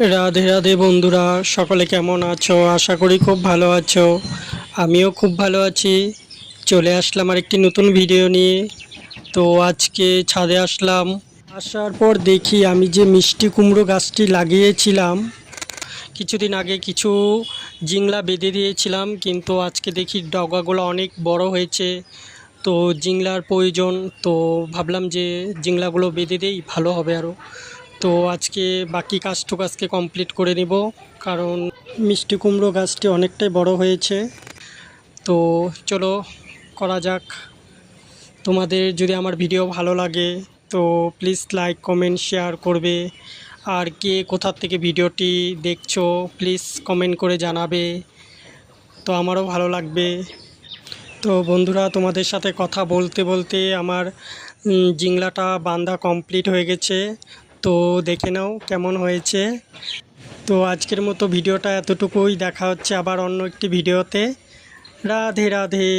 রাধে রাধে বন্ধুরা, সকলে কেমন আছো? আশা করি খুব ভালো আছো। আমিও খুব ভালো আছি। চলে আসলাম আর একটি নতুন ভিডিও নিয়ে। তো আজকে ছাদে আসলাম। আসার পর দেখি আমি যে মিষ্টি কুমড়ো গাছটি লাগিয়েছিলাম কিছুদিন আগে, কিছু জিংলা বেঁধে দিয়েছিলাম, কিন্তু আজকে দেখি ডগাগুলো অনেক বড় হয়েছে। তো জিংলার প্রয়োজন, তো ভাবলাম যে জিংলাগুলো বেঁধে দেই, ভালো হবে আরও। তো আজকে বাকি কাজটুকু আজকে কমপ্লিট করে নিব, কারণ মিষ্টি কুমড়ো গাছটি অনেকটাই বড় হয়েছে। তো চলো করা যাক। তোমাদের যদি আমার ভিডিও ভালো লাগে তো প্লিজ লাইক কমেন্ট শেয়ার করবে। আর কে কোথা থেকে ভিডিওটি দেখছো প্লিজ কমেন্ট করে জানাবে, তো আমারও ভালো লাগবে। তো বন্ধুরা, তোমাদের সাথে কথা বলতে বলতে আমার জিংলাটা বাঁধা কমপ্লিট হয়ে গেছে। তো দেখে নাও কেমন হয়েছে। তো আজকের মতো ভিডিওটা এতটুকুই। দেখা হচ্ছে আবার অন্য একটি ভিডিওতে। রাধে রাধে।